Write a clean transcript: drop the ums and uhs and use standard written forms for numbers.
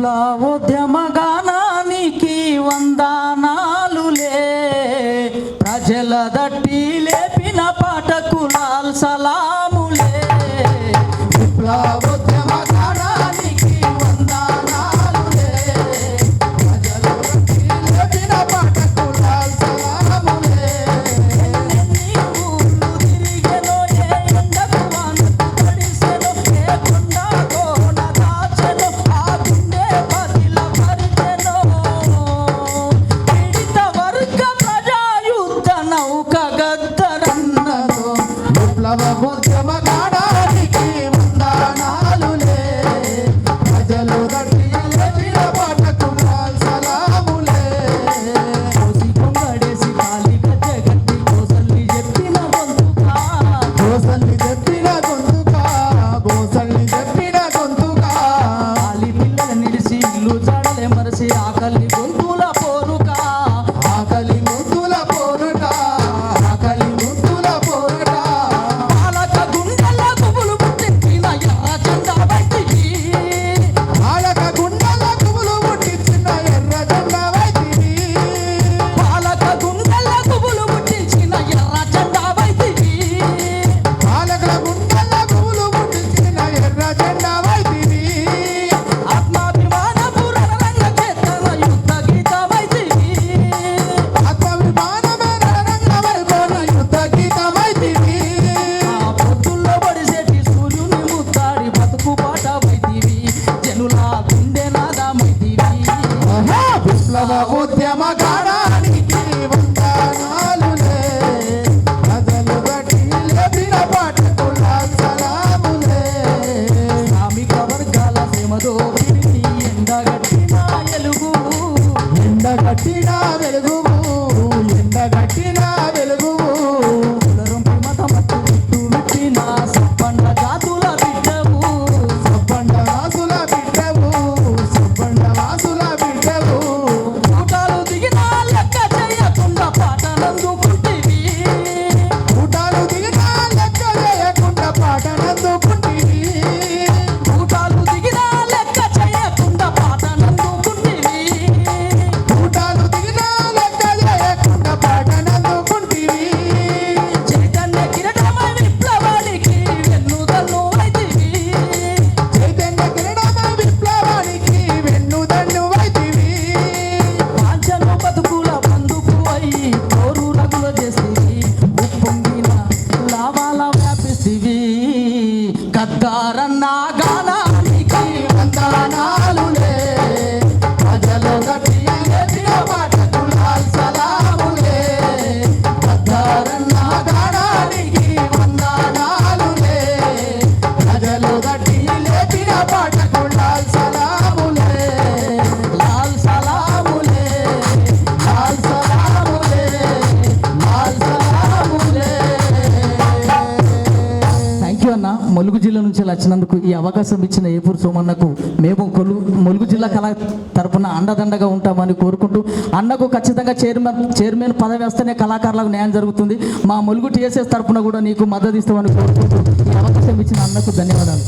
విప్లవోద్యమ గానానికి వందనాలులే, ప్రజల దట్టి లేపిన పాటకు లాల్ సలాములే. విప్లవోద్యమ గానానికి వందనాలులే, ప్రజల దట్టి లేపిన పాటకు లాల్ సలాములే. ఎన్ని ఊళ్ళు తిరిగెనో, ఏ ఎండకు వానకు తడిసెనో, ఏ కొండ కోన దాచెనో, ఆ గుండె పదిల పరిచెనో. పీడిత వర్గ ప్రజాయుద్ధ నౌక గద్దరన్నదో. విప్లవోద్యమ గానానికి వందనాలులే, ప్రజలు దట్టి లేపిన పాటకు లాల్ సలాములే. కోసి కొంగడేసి కాలి గజ్జె గట్టి గోసల్లి చెప్పిన గొంతుక, గోసల్లి చెప్పిన గొంతుక, గోసల్లి చెప్పిన గొంతుక. ఆలి పిల్లల నిలిసి ఇల్లు జాడలే మరసి ఆకలి గొంతుల పోరుక, ఆకలి గొంతుల పోరుక, ఆకలి గొంతుల పోరుక. పాలక గుండెల గుబులు పుట్టించిన ఎర్ర జెండా వైతివి, పాలక గుండెల గుబులు పుట్టించిన ఎర్ర జెండా వైతివి, పాలక గుండెల గుబులు పుట్టించిన ఎర్ర జెండా వైతివి, పాలక గుండెల గుబులు పుట్టించిన ఎర్ర జెండా వైతివి. ఆత్మాభిమానపు రణరంగ చేతన యుద్ధ గీత వైతివి, ఆత్మాభిమానమే రణరంగ వైభోన యుద్ధ గీత వైతివి. ఆ పొద్దుల్లో పడిసేటి సూర్యుని ముత్తాడి బతుకు పాట వైతివి, జనుల గుండె నాదమైతివి. విప్లవోద్యమ గానానికి వందనాలులే, ప్రజలు దట్టి లేపిన పాటకు లాల్ సలాములే. శ్రామిక వర్గాల శ్రమదో పిడికి ఎండగట్టిన ఎలుగు, ఎండగట్టిన వెలుగువు, ఎండగట్టిన వెలుగువు. కులరొంపి మతమత్తు విట్టు విట్టిన సబ్బండ జాతుల బిడ్డవు, సబ్బండ వాసుల బిడ్డవు, సబ్బండ వాసుల బిడ్డవు. కూటాలు దిగినా లెక్క చేయకుండా పాటనందుకుంటివి, కూటాలు దిగినా లెక్క చేయకుండా పాటనందుకుంటివి, కూటాలు దిగినా లెక్క చేయకుండా పాటనందుకుంటివి, కూటాలు దిగినా లెక్క చేయకుండా పాటనందుకుంటివి. చైతన్య కిరీటమై విప్లవానికి వెన్నుదన్ను వైతివి, చైతన్య కిరీటమై విప్లవానికి వెన్నుదన్ను వైతివి. వాంఛను బతుకుల బందుకు అయి కోరు రగుల చేసివి, ఉప్పొంగిన లావాల వ్యాపిస్తివి. గద్దారన్న గానానికి వందనాలులే, ప్రజలు దట్టి లేపిన పాటకు లాల్ సలాములే. గద్దారన్న గానానికి వందనాలులే, ప్రజలు దట్టి లేపిన పాటకు లాల్ సలాములే. లాల్ సలాములే, లాల్ సలాములే, లాల్ సలాములే. థ్యాంక్ యూ అన్న. ములుగు జిల్లా నుంచి వచ్చినందుకు ఈ అవకాశం ఇచ్చిన ఏపూరు సోమన్నకు మేము ములుగు జిల్లా కళ తరపున అండదండగా ఉంటామని కోరుకుంటూ, అన్నకు ఖచ్చితంగా చైర్మన్ పదవి వస్తేనే కళాకారులకు న్యాయం జరుగుతుంది. మా ములుగు టీఎస్ఎస్ తరపున కూడా నీకు మద్దతు ఇస్తామని కోరుకుంటూ ఈ అవకాశం ఇచ్చిన అన్నకు ధన్యవాదాలు.